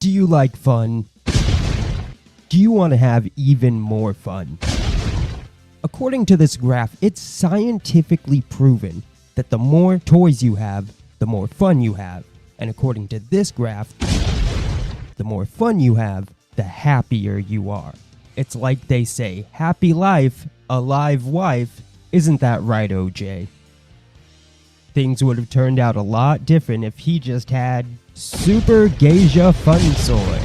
Do you like fun? Do you want to have even more fun? According to this graph, it's scientifically proven that the more toys you have, the more fun you have. And according to this graph, the more fun you have, the happier you are. It's like they say, happy life, a live wife. Isn't that right, OJ? Things would have turned out a lot different if he just had Super Geisha Fun Soy.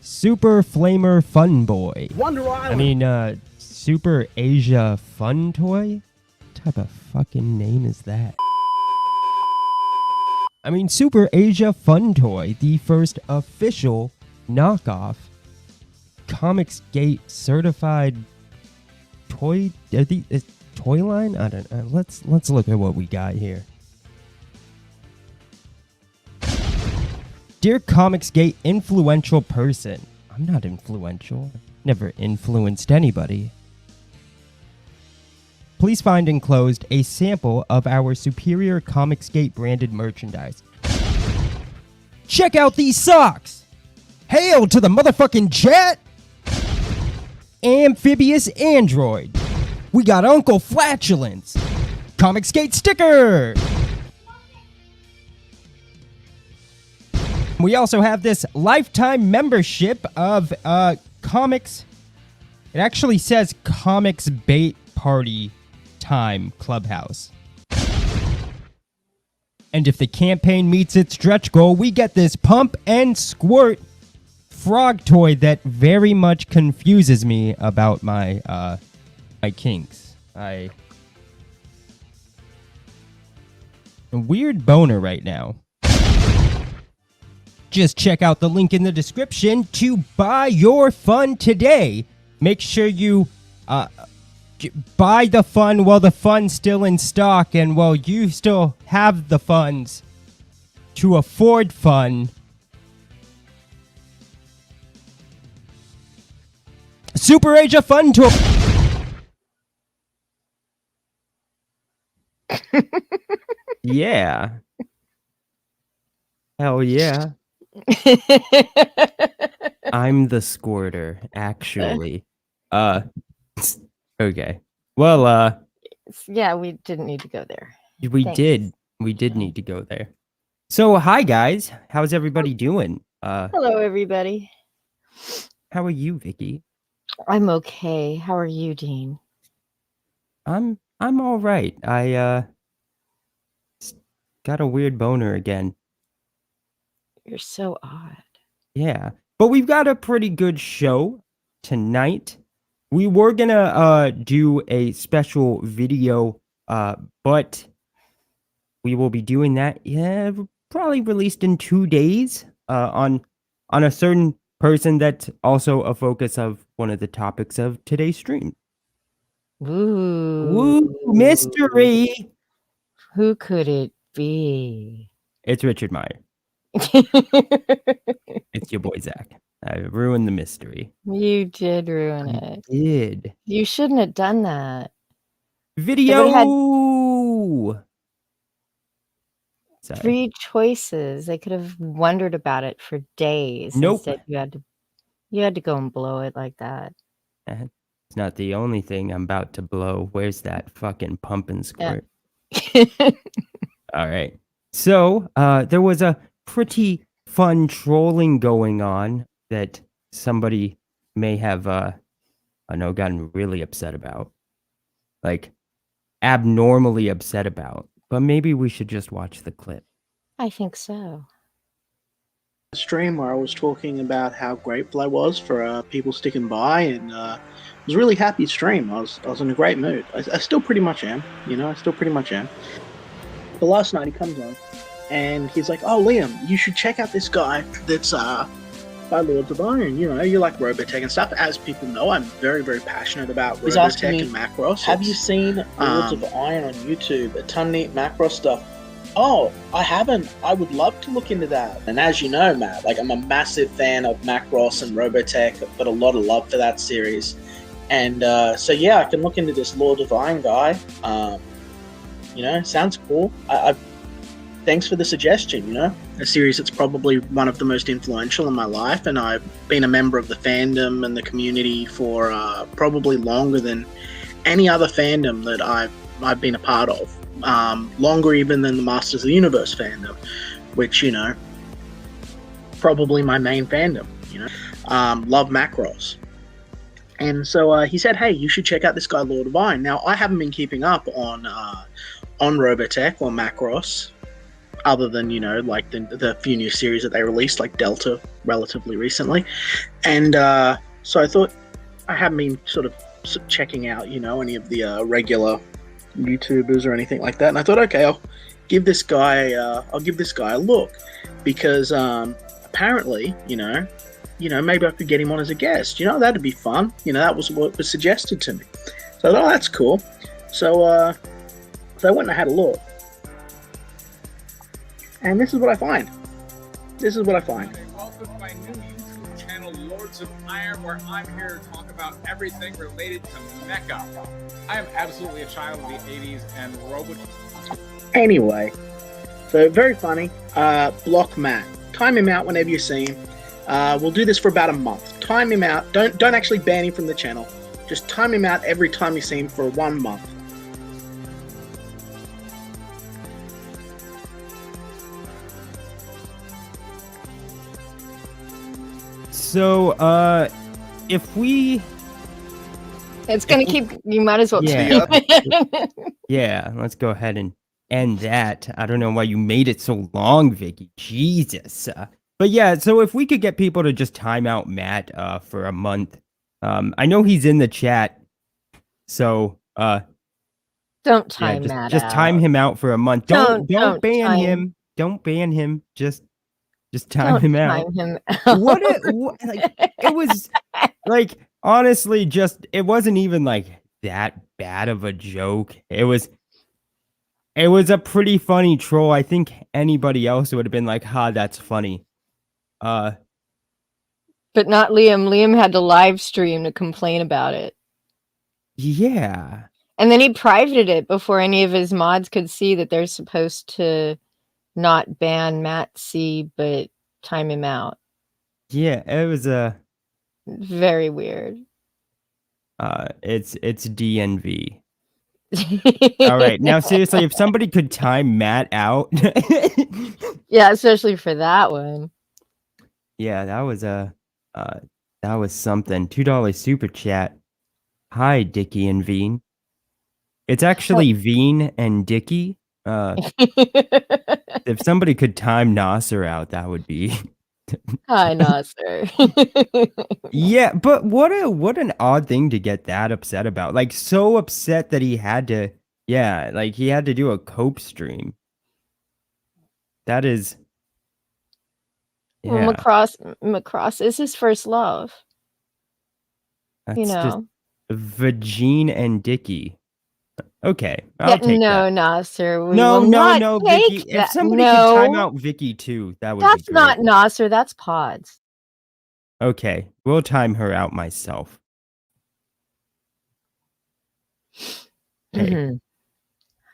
Super Flamer Fun Boy. Wonder Island. Super Asia Fun Toy? What type of fucking name is that? Super Asia Fun Toy, the first official knockoff Comicsgate certified toy line? I don't know. Let's look at what we got here. Dear Comicsgate influential person. I'm not influential. Never influenced anybody. Please find enclosed a sample of our superior Comicsgate branded merchandise. Check out these socks! Hail to the motherfucking chat! Amphibious Android. We got Uncle Flatulence. Comicsgate sticker! We also have this lifetime membership of comics. It actually says Comics Bait Party Time Clubhouse. And if the campaign meets its stretch goal, we get this Pump and Squirt frog toy that very much confuses me about my kinks. A weird boner right now. Just check out the link in the description to buy your fun today. Make sure you buy the fun while the fun's still in stock and while you still have the funds to afford fun. Super Asia Fun Toy. Yeah. Hell yeah. I'm the squirter, actually. Okay. Well, yeah, we didn't need to go there. we Thanks. did. We did need to go there. So, hi guys. How's everybody doing? Hello, everybody. How are you, Vicky? I'm okay. How are you, Dean? I'm all right. I got a weird boner again. You're so odd. Yeah. But we've got a pretty good show tonight. We were gonna do a special video, but we will be doing that, probably released in 2 days, on a certain person that's also a focus of one of the topics of today's stream. Ooh. Woo, mystery! Who could it be? It's Richard Meyer. It's your boy, Zach. I ruined the mystery. You did ruin I it. did. You shouldn't have done that. Video! Sorry. 3 choices. They could have wondered about it for days. Nope. Instead, you had to go and blow it like that. It's not the only thing I'm about to blow. Where's that fucking pump and squirt? Yeah. All right. So, there was a pretty fun trolling going on that somebody may have, gotten really upset about. Like, abnormally upset about. But maybe we should just watch the clip. I think so. Stream where I was talking about how grateful I was for people sticking by, and it was a really happy stream. I was in a great mood. I still pretty much am, I still pretty much am. But last night he comes on and he's like, "Oh, Liam, you should check out this guy that's by Lords of Iron. You like Robotech and stuff. As people know, I'm very, very passionate about He's asking Robotech me, and Macross. Have you seen Lords of Iron on YouTube? A ton of neat Macross stuff. Oh, I haven't. I would love to look into that. And as you know, Matt, like I'm a massive fan of Macross and Robotech. I've got a lot of love for that series. And so yeah, I can look into this Lord of Iron guy. Sounds cool. thanks for the suggestion. You know, a series that's probably one of the most influential in my life, and I've been a member of the fandom and the community for probably longer than any other fandom that I've been a part of. Longer even than the Masters of the Universe fandom, which, you know, probably my main fandom. You know, love Macross. And so he said, hey, you should check out this guy, Lord Divine. Now, I haven't been keeping up on Robotech or Macross, other than, you know, like the few new series that they released, like Delta, relatively recently. And so I thought, I haven't been sort of checking out, you know, any of the regular YouTubers or anything like that. And I thought, okay, I'll give this guy a look, because apparently, you know, maybe I could get him on as a guest. You know, that'd be fun. You know, that was what was suggested to me. So I thought, oh, that's cool. So I went and I had a look. And this is what I find. Welcome to my new YouTube channel, Lords of Iron, where I'm here to talk about everything related to mecha. I am absolutely a child of the 80s and Robot. Anyway, so very funny. Block Matt. Time him out whenever you see him. We'll do this for about a month. Time him out. Don't actually ban him from the channel. Just time him out every time you see him for 1 month. So, if we... It's going to keep... You might as well Yeah. keep it. Yeah, let's go ahead and end that. I don't know why you made it so long, Vicky. Jesus. But yeah, so if we could get people to just time out Matt for a month. I know he's in the chat. So, Don't time Matt just out. time him out for a month. Don't ban time- him. Don't ban him. Just time him out. Time him out. It was like, honestly, it wasn't even like that bad of a joke. It was a pretty funny troll. I think anybody else would have been like, "Ha, that's funny." But not Liam. Liam had to live stream to complain about it. Yeah. And then he privated it before any of his mods could see that they're supposed to not ban Matt C, but time him out. Yeah, it was Very weird. it's DNV. All right. Now seriously, if somebody could time Matt out. Yeah, especially for that one. Yeah, that was something. $2 super chat. Hi, Dickie and Veen. It's actually Veen and Dickie. If somebody could time Nasser out, that would be. Hi, Nasser. Yeah, but what an odd thing to get that upset about. Like, so upset that he had to, he had to do a cope stream. That is. Yeah. Well, Macross is his first love. That's You just know. Vagine and Dickie. Okay, I'll take no, that. Nasser. We No, will no, not no, take Vicky. If that. somebody No, could time out Vicky too, that would that's be great. not Nasser. That's Pods. Okay, we'll time her out myself. Hey. Mhm.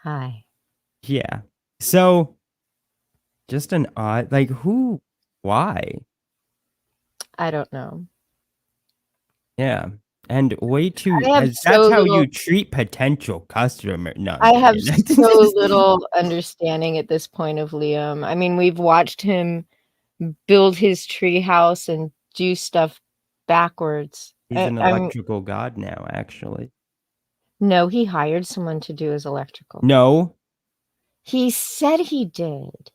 Hi. Yeah. So, just an odd, like, who, why? I don't know. Yeah. And way too, I have that's so how little- you treat potential customer. No, I have kidding. so little understanding at this point of Liam. I mean, we've watched him build his tree house and do stuff backwards. He's an I'm- electrical god now, actually. No, he hired someone to do his electrical. No. He said he did.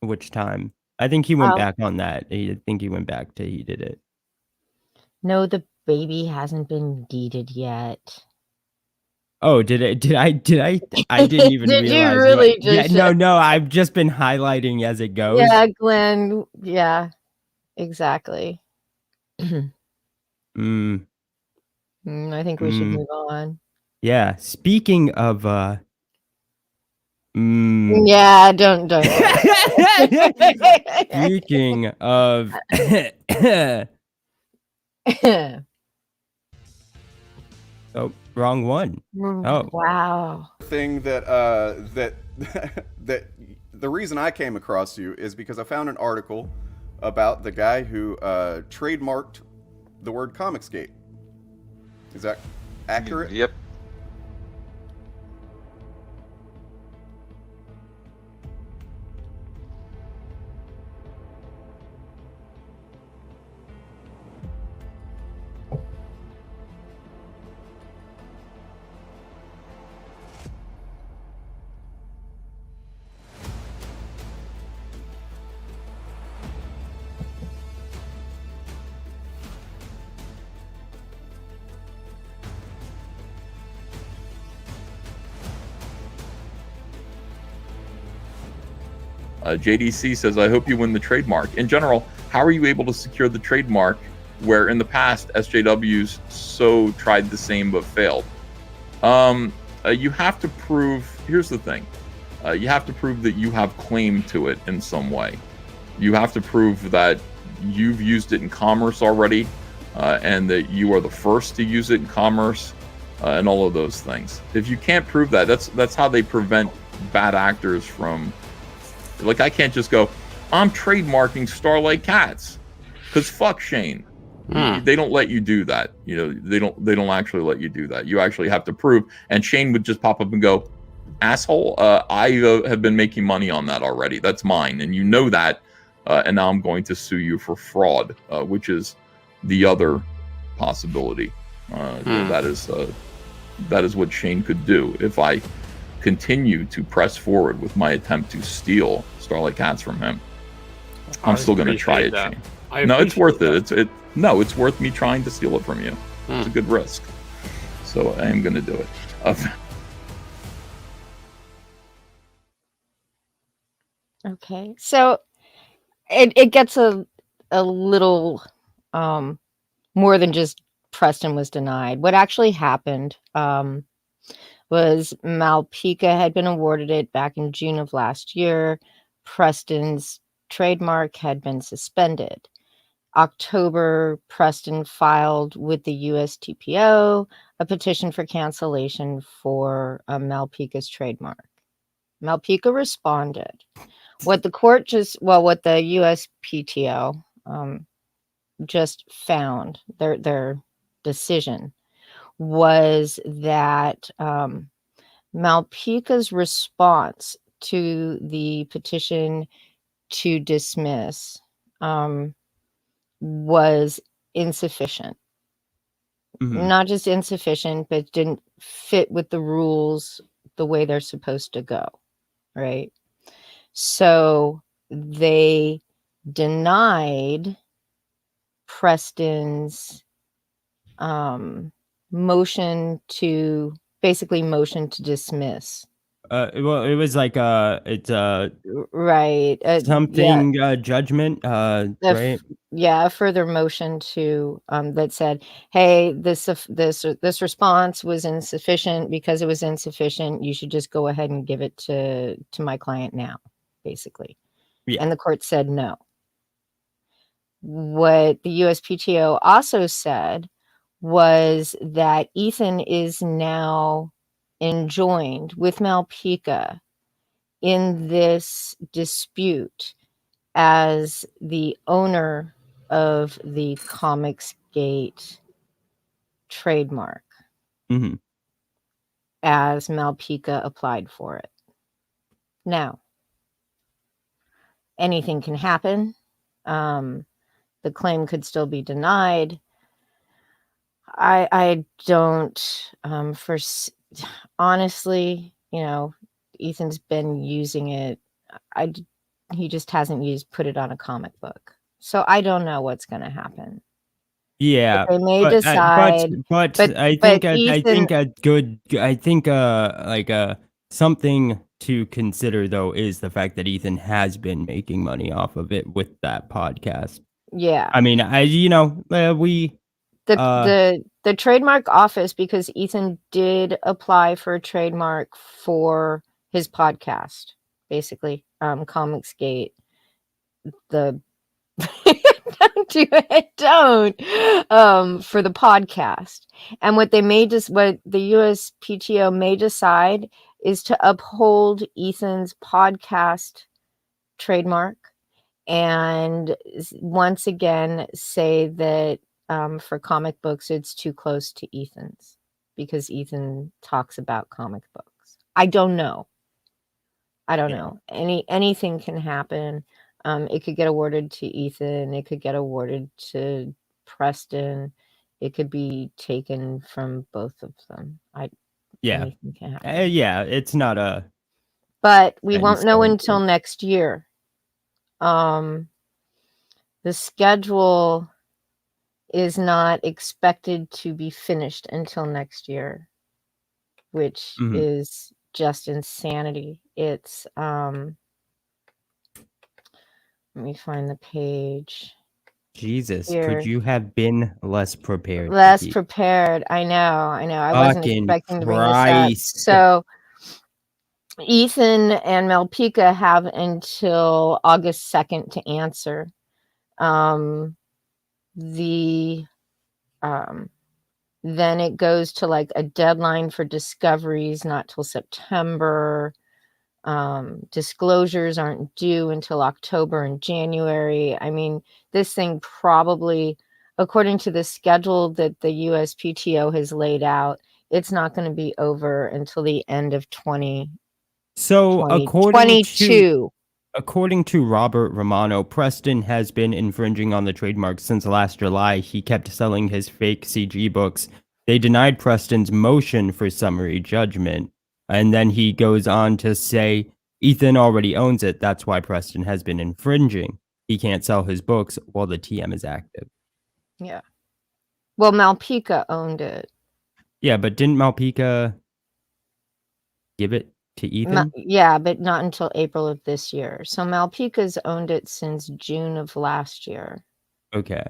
Which time? I think he went Um, back on that. I think he went back to he did it. No, the baby hasn't been deeded yet. Oh, did I? I didn't even Did you realize. really Yeah, just- no. I've just been highlighting as it goes. Yeah, Glenn. Yeah, exactly. Mm, I think we should Mm. move on. yeah. Speaking of, Yeah, don't. Speaking of, oh, wrong one. Oh. Wow. Thing that that that the reason I came across you is because I found an article about the guy who trademarked the word Comicsgate. Is that accurate? Yep. JDC says, I hope you win the trademark. In general, how are you able to secure the trademark where in the past SJWs so tried the same but failed? You have to prove, here's the thing. You have to prove that you have claim to it in some way. You have to prove that you've used it in commerce already, and that you are the first to use it in commerce, and all of those things. If you can't prove that, that's how they prevent bad actors from, like, I can't just go, I'm trademarking Starlight Cats, because fuck Shane. They don't let you do that. You know, they don't actually let you do that. You actually have to prove. And Shane would just pop up and go, asshole, I have been making money on that already. That's mine, and you know that. And now I'm going to sue you for fraud, which is the other possibility. That is what Shane could do if I continue to press forward with my attempt to steal Starlight Cats from him. I'm still going to try it, Shane. No, it's worth it. It's worth me trying to steal it from you. It's a good risk. So I am going to do it. Okay, so it gets a little more than just Preston was denied. What actually happened was Malpica had been awarded it back in June of last year. Preston's trademark had been suspended. October, Preston filed with the USTPO a petition for cancellation for Malpica's trademark. Malpica responded. What the USPTO just found, their decision, was that Malpica's response to the petition to dismiss was insufficient. Not just insufficient, but didn't fit with the rules the way they're supposed to go, right? So they denied Preston's motion to dismiss. Well, it was like it's right something judgment, right? A further motion to that said, hey, this response was insufficient. Because it was insufficient, you should just go ahead and give it to my client now, basically. Yeah. And the court said no. What the USPTO also said was that Ethan is now enjoined with Malpica in this dispute as the owner of the Comicsgate trademark, as Malpica applied for it. Now, anything can happen. The claim could still be denied. I don't honestly, Ethan's been using it. He just hasn't put it on a comic book. So I don't know what's going to happen. Yeah, but they may decide. Something to consider though is the fact that Ethan has been making money off of it with that podcast. Yeah, I mean, the trademark office, because Ethan did apply for a trademark for his podcast, basically, Comicsgate, the Don't do it. Don't. For the podcast. And what the USPTO may decide is to uphold Ethan's podcast trademark and once again say that for comic books it's too close to Ethan's because Ethan talks about comic books. I don't know. Anything can happen. It could get awarded to Ethan. It could get awarded to Preston. It could be taken from both of them. Anything can happen. Yeah, it's not a. But we set in won't know stone until thing. next year. The schedule is not expected to be finished until next year, which Mhm. is just insanity. It's let me find the page. Jesus, Here. could you have been less prepared? Less Vicky? prepared. I know. I wasn't Fucking expecting to bring this up. Christ. So Ethan and Malpika have until August 2nd to answer. Then it goes to like a deadline for discoveries, not till September. Disclosures aren't due until October and January. I mean, this thing probably, according to the schedule that the USPTO has laid out, it's not going to be over until the end of So 2022. according to Robert Romano, Preston has been infringing on the trademark since last July. He kept selling his fake CG books. They denied Preston's motion for summary judgment. And then he goes on to say, Ethan already owns it. That's why Preston has been infringing. He can't sell his books while the TM is active. Yeah. Well, Malpika owned it. Yeah, but didn't Malpika give it to Ethan? Yeah, but not until April of this year. So Malpika's owned it since June of last year. Okay.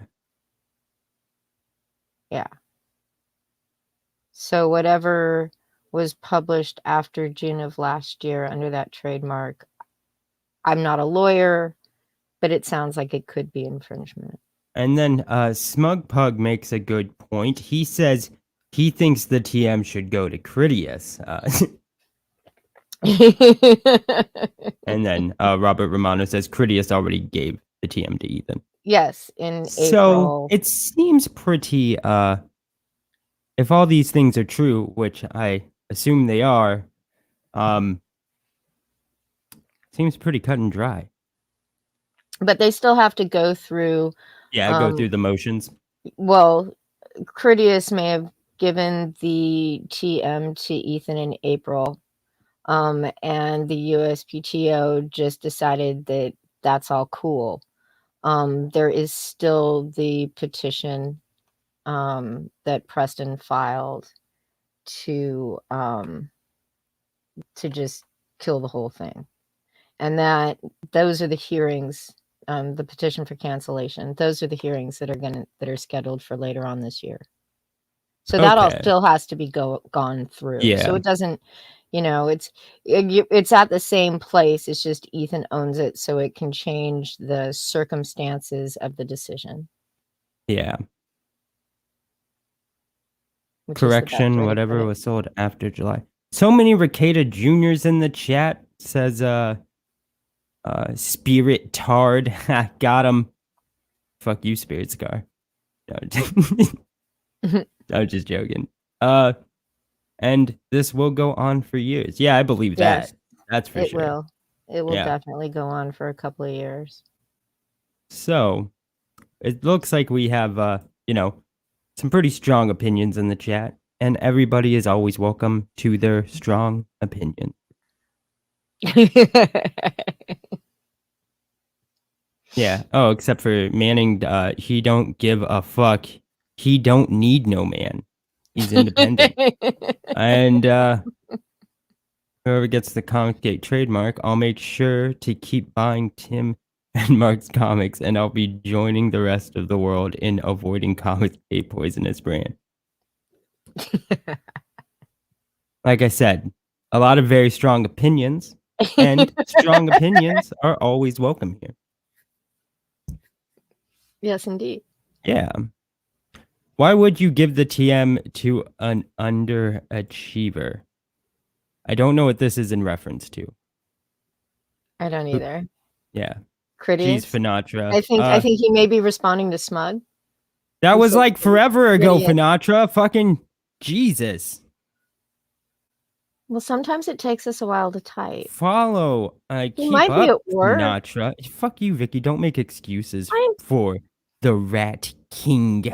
Yeah. So whatever was published after June of last year under that trademark, I'm not a lawyer, but it sounds like it could be infringement. And then Smug Pug makes a good point. He says he thinks the TM should go to Critias. And then Robert Romano says Critias already gave the TM to Ethan. Yes, in So April. it seems pretty, if all these things are true, which I assume they are, seems pretty cut and dry. But they still have to go through. Yeah, go through the motions. Well, Critias may have given the TM to Ethan in April. And the USPTO just decided that that's all cool. There is still the petition that Preston filed to just kill the whole thing, and those are the hearings. The petition for cancellation. Those are the hearings that are scheduled for later on this year. So that all still has to be gone through. Yeah. So it doesn't. It's at the same place. It's just Ethan owns it, so it can change the circumstances of the decision. Yeah. Correction, whatever was sold after July. So many Ricada Juniors in the chat, says Spirit Tard. Got him. Fuck you, Spirit Scar. No, I was just joking. And this will go on for years. Yeah, I believe that. That's for sure. It will definitely go on for a couple of years. So it looks like we have, some pretty strong opinions in the chat, and everybody is always welcome to their strong opinion. Yeah. Oh, except for Manning, he don't give a fuck. He don't need no man. He's independent. And whoever gets the Comicsgate trademark, I'll make sure to keep buying Tim and Mark's comics, and I'll be joining the rest of the world in avoiding Comicsgate poisonous brand. Like I said, a lot of very strong opinions, and strong opinions are always welcome here. Yes, indeed. Yeah. Why would you give the TM to an underachiever? I don't know what this is in reference to. I don't either. Yeah. Critics. Jeez, Finatra. I think he may be responding to Smug. That He was said like forever ago, idiot. Finatra. Fucking Jesus. Well, sometimes it takes us a while to type. Follow. He Keep might be up, at work. Finatra. Fuck you, Vicky. Don't make excuses I'm- for the Rat King.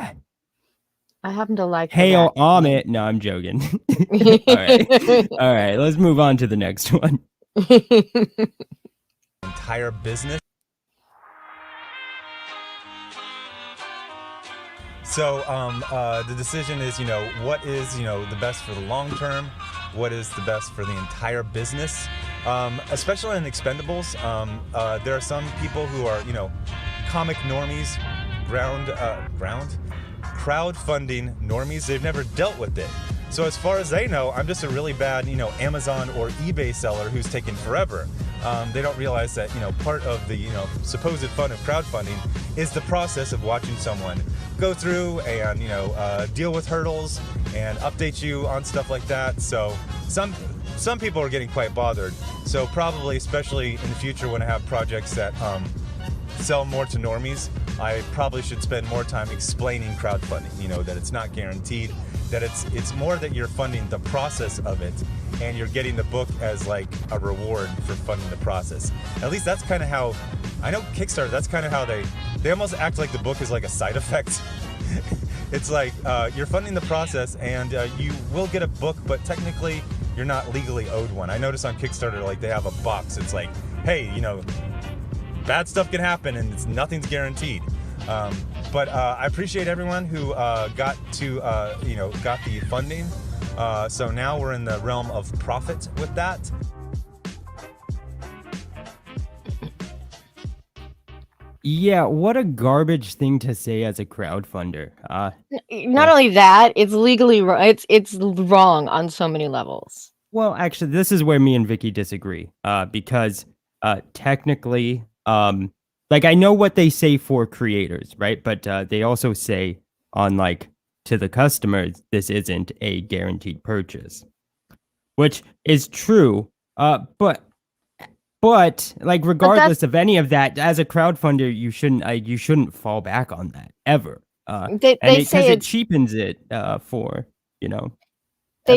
I happen to like Hail the Amit. No, I'm joking. All right. All right. Let's move on to the next one. Entire business. So the decision is, what is, the best for the long term? What is the best for the entire business? Especially in Expendables, there are some people who are, comic normies, crowdfunding normies. They've never dealt with it. So as far as they know, I'm just a really bad, Amazon or eBay seller who's taken forever. They don't realize that, part of the, supposed fun of crowdfunding is the process of watching someone go through and, deal with hurdles and update you on stuff like that. So some people are getting quite bothered. So probably, especially in the future when I have projects that sell more to normies, I probably should spend more time explaining crowdfunding, that it's not guaranteed, that it's more that you're funding the process of it and you're getting the book as like a reward for funding the process. At least that's kind of how, I know Kickstarter, that's kind of how they almost act like the book is like a side effect. It's like you're funding the process and you will get a book, but technically you're not legally owed one. I notice on Kickstarter, like they have a box. It's like, hey, bad stuff can happen and nothing's guaranteed. But I appreciate everyone who got the funding. So now we're in the realm of profit with that. Yeah, what a garbage thing to say as a crowdfunder. Not only that, it's legally it's wrong on so many levels. Well, actually, this is where me and Vicky disagree. Because technically, like I know what they say for creators, right? But they also say on like to the customers, this isn't a guaranteed purchase, which is true. But like regardless of any of that, as a crowdfunder, you shouldn't fall back on that ever. They say it cheapens it for They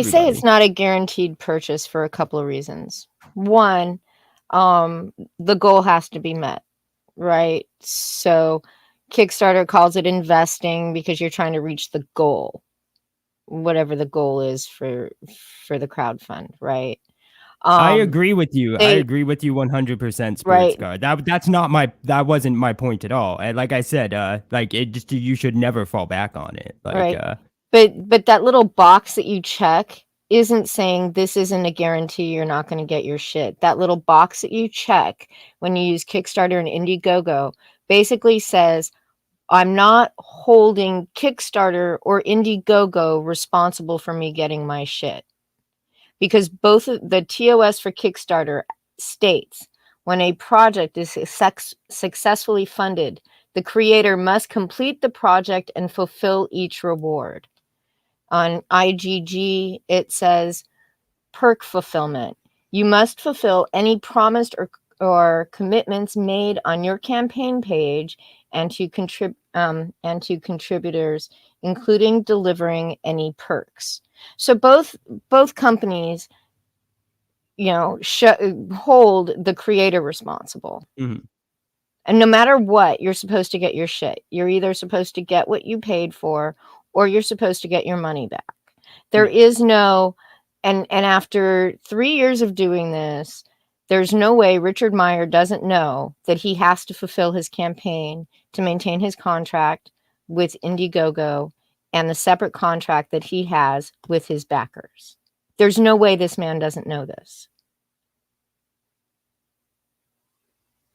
say everybody. it's not a guaranteed purchase for a couple of reasons. One, the goal has to be met, right? So Kickstarter calls it investing because you're trying to reach the goal, whatever the goal is for the crowdfund, right? I agree with you. I they- agree with you 100%, Spirits Right. Guard. That wasn't my point at all. And like I said, like it just you should never fall back on it. Like, Right. But that little box that you check isn't saying this isn't a guarantee you're not going to get your shit. That little box that you check when you use Kickstarter and Indiegogo basically says, I'm not holding Kickstarter or Indiegogo responsible for me getting my shit. Because both of the TOS for Kickstarter states when a project is successfully funded, the creator must complete the project and fulfill each reward. On IGG, it says perk fulfillment. You must fulfill any promised or commitments made on your campaign page and to contributors, including delivering any perks. So both companies, hold the creator responsible. Mhm. And no matter what, you're supposed to get your shit. You're either supposed to get what you paid for, or you're supposed to get your money back. There is no, and after 3 years of doing this, there's no way Richard Meyer doesn't know that he has to fulfill his campaign to maintain his contract with Indiegogo and the separate contract that he has with his backers. There's no way this man doesn't know this.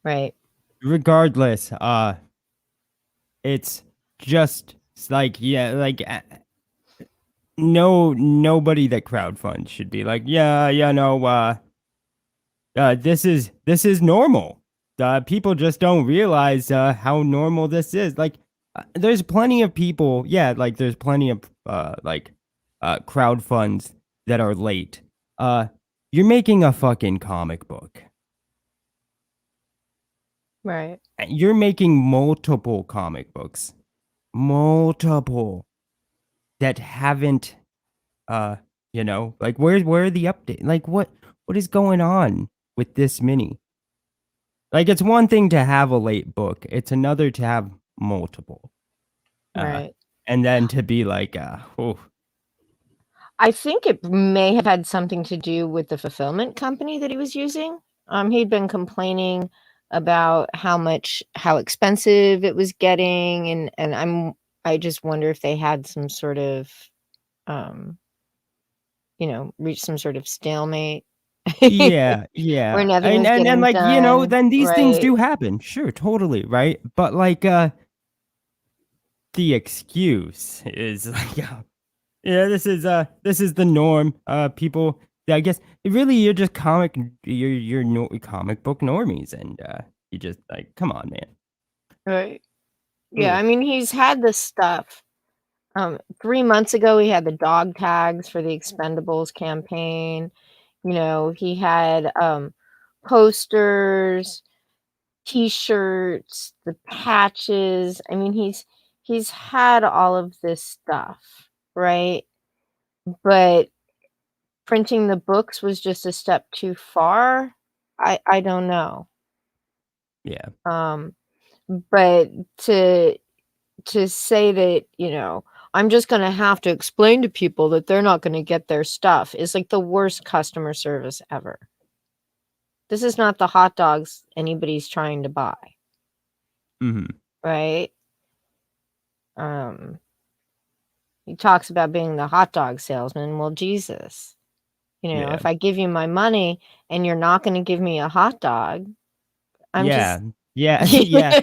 Right. Regardless, it's just like nobody that crowdfunds should be like this is normal. People just don't realize how normal this is. Like there's plenty of people. Yeah, like there's plenty of crowd funds that are late. You're making a fucking comic book. Right. You're making multiple comic books, multiple that haven't, like where are the update? Like what is going on with this many? Like it's one thing to have a late book; it's another to have multiple, Right. and then to be like, oh, I think it may have had something to do with the fulfillment company that he was using. He'd been complaining about how expensive it was getting, and I just wonder if they had some sort of, reached some sort of stalemate. yeah, Where yeah, nothing was and getting like done, then these things right? do happen, sure, totally, right? But like, the excuse is like, yeah, this is the norm. People, I guess, really, you're just comic book normies, and you just like, come on, man. Right. Yeah, Ugh. I mean, he's had this stuff. 3 months ago, he had the dog tags for the Expendables campaign. He had posters, T-shirts, the patches. I mean, he's had all of this stuff, right? But printing the books was just a step too far. I don't know. Yeah, But to say that, I'm just going to have to explain to people that they're not going to get their stuff is like the worst customer service ever. This is not the hot dogs anybody's trying to buy, mm-hmm. right? He talks about being the hot dog salesman. Well, Jesus, Yeah. if I give you my money and you're not going to give me a hot dog, I'm Yeah, just, yeah, yeah.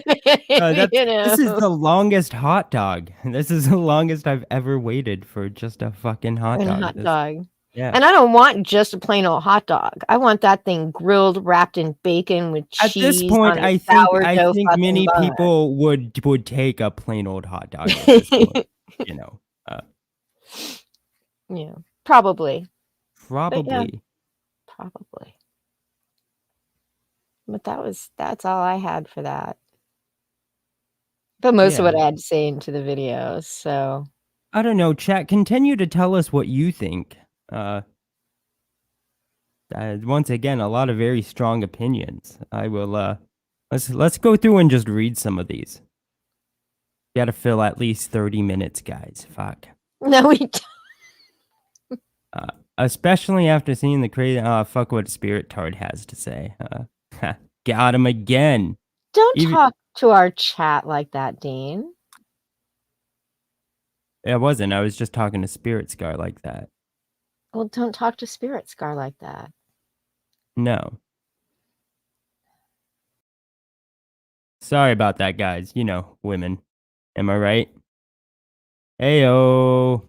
you This is know, the longest hot dog. This is the longest I've ever waited for just a fucking hot and a dog. hot dog. Yeah. And I don't want just a plain old hot dog. I want that thing grilled, wrapped in bacon with At this cheese point, on a I sourdough think fucking many bun. people would take a plain old hot dog at this point. You know, Yeah, probably. probably. Probably. But that's all I had for that. But most of what I had to say into the video, so I don't know, chat. Continue to tell us what you think. Once again, a lot of very strong opinions. I will. Let's go through and just read some of these. Got to fill at least 30 minutes, guys. Fuck. no, we don't. Especially after seeing the crazy. Fuck what Spirit Tard has to say. Got him again. Don't talk to our chat like that, Dean. It wasn't. I was just talking to Spirit Scar like that. Well, don't talk to Spirit Scar like that. No. Sorry about that, guys. Women. Am I right? Heyo.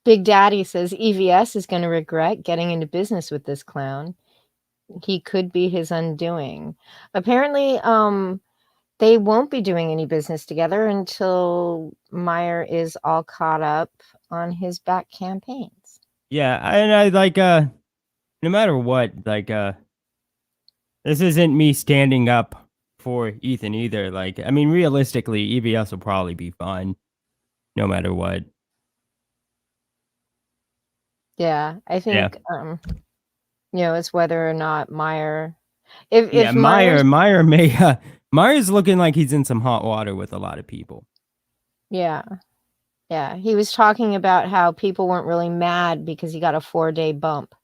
Big Daddy says EVS is going to regret getting into business with this clown. He could be his undoing. Apparently, they won't be doing any business together until Meyer is all caught up on his back campaigns. Yeah, and I like no matter what, like this isn't me standing up for Ethan either. Like, I mean, realistically, EVS will probably be fine no matter what. Yeah, I think it's whether or not Meyer Meyer may Meyer's looking like he's in some hot water with a lot of people. Yeah. Yeah, he was talking about how people weren't really mad because he got a 4-day bump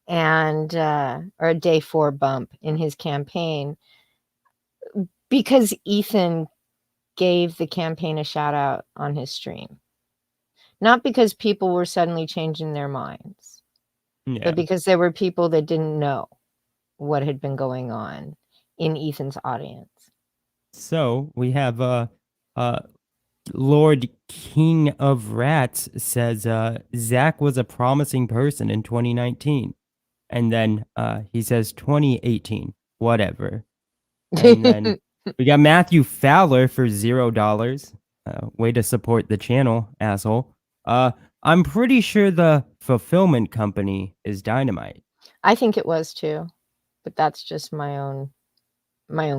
and or a day 4 bump in his campaign because Ethan gave the campaign a shout out on his stream. Not because people were suddenly changing their minds, but because there were people that didn't know what had been going on in Ethan's audience. So we have Lord King of Rats says Zach was a promising person in 2019. And then he says 2018, whatever. And then We got Matthew Fowler for $0. Way to support the channel, asshole. I'm pretty sure the fulfillment company is Dynamite. I think it was too, but that's just my own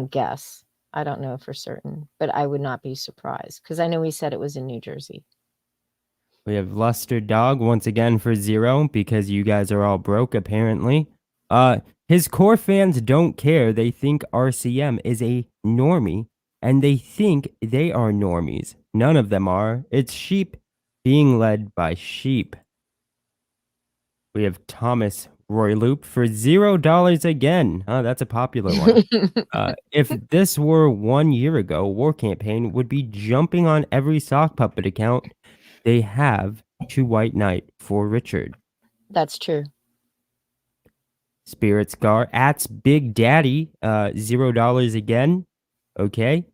guess. I don't know for certain, but I would not be surprised because I know he said it was in New Jersey. We have Luster Dog once again for 0 because you guys are all broke apparently. His core fans don't care. They think RCM is a normie and they think they are normies. None of them are. It's sheep being led by sheep. We have Thomas Roy Loop for $0 again. Oh, that's a popular one. If this were 1 year ago, War Campaign would be jumping on every sock puppet account they have to White Knight for Richard. That's true. Spirit Scar at Big Daddy, $0 again. Okay.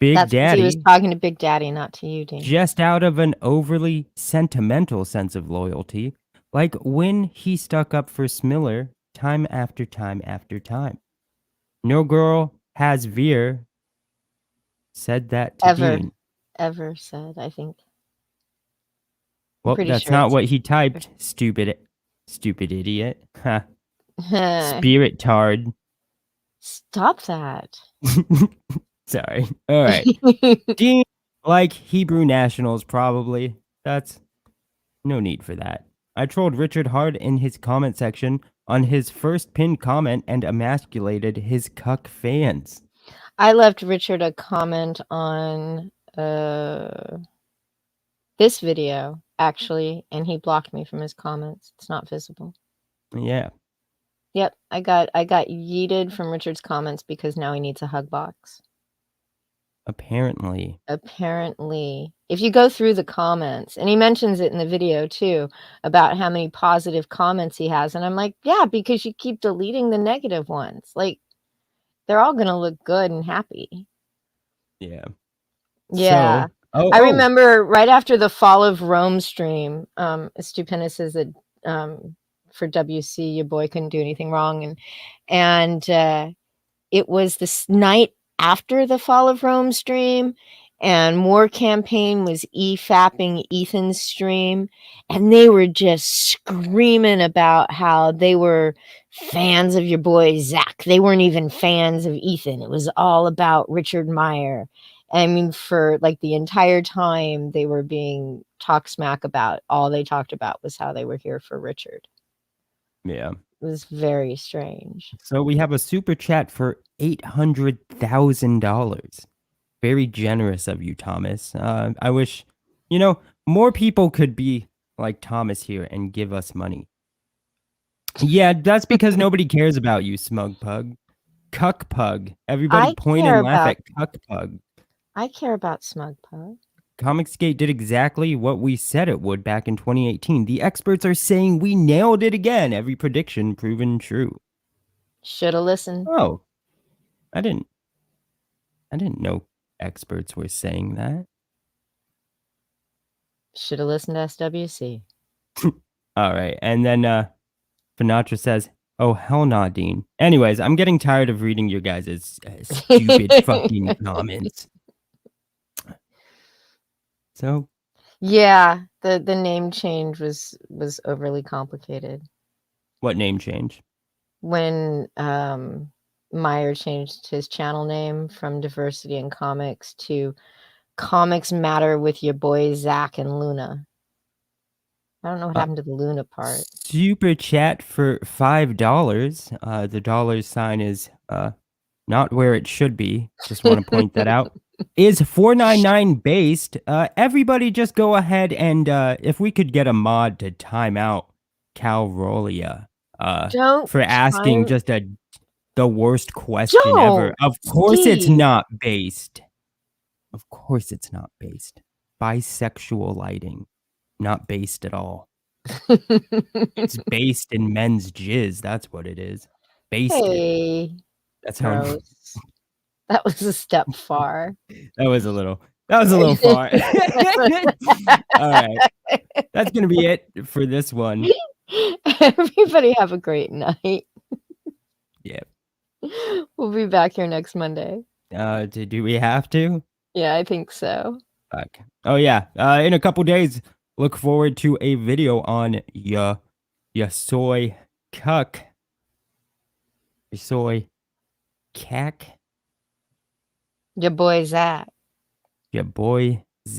Big That's 'cause Daddy. he was talking to Big Daddy, not to you, Dean. Just out of an overly sentimental sense of loyalty, like when he stuck up for Smiller time after time after time. No girl has Veer said that to Dean. Ever said, I think. Well, pretty that's sure not it's- what he typed, stupid idiot. Ha. Spirit tard. Stop that. Sorry. All right. Dean, like Hebrew nationals, probably. That's no need for that. I trolled Richard hard in his comment section on his first pinned comment and emasculated his cuck fans. I left Richard a comment on this video, actually, and he blocked me from his comments. It's not visible. Yeah. Yep, I got yeeted from Richard's comments because now he needs a hug box. Apparently. If you go through the comments, and he mentions it in the video too, about how many positive comments he has, and I'm like, yeah, because you keep deleting the negative ones. Like, they're all gonna look good and happy. Yeah. Yeah. So, I remember right after the Fall of Rome stream, Stupendous says that for WC, your boy couldn't do anything wrong, and it was this night after the Fall of Rome stream, and War Campaign was fapping Ethan's stream, and they were just screaming about how they were fans of your boy Zach. They weren't even fans of Ethan. It was all about Richard Meyer. I mean, for like the entire time they were being talk smack about, all they talked about was how they were here for Richard. Yeah. It was very strange. So we have a super chat for $800,000. Very generous of you, Thomas. I wish, more people could be like Thomas here and give us money. Yeah, that's because nobody cares about you, smug pug. Cuck pug. Everybody point and laugh at cuck pug. I care about smug pug. Comicsgate did exactly what we said it would back in 2018. The experts are saying we nailed it again. Every prediction proven true. Shoulda listened. Oh, I didn't know experts were saying that. Shoulda listened to SWC. All right, and then Finatra says, "Oh hell nah, Dean." Anyways, I'm getting tired of reading your guys' stupid fucking comments. So, yeah, the name change was overly complicated. What name change? When Meyer changed his channel name from Diversity in Comics to Comics Matter with your boys Zach and Luna. I don't know what happened to the Luna part. Super chat for $5. The dollar sign is not where it should be. Just want to point that out. Is $4.99 based? Everybody just go ahead and if we could get a mod to time out Cal Rolia for asking just the worst question ever. Of course it's not based. Of course it's not based. Bisexual lighting. Not based at all. It's based in men's jizz. That's what it is. Based. Hey, that's how. That was a step far. That was a little far. All right. That's going to be it for this one. Everybody have a great night. Yeah. We'll be back here next Monday. Do we have to? Yeah, I think so. Fuck. Oh yeah. In a couple days, look forward to a video on ya soy cuck. Your soy cack. Your boy's that. Your boy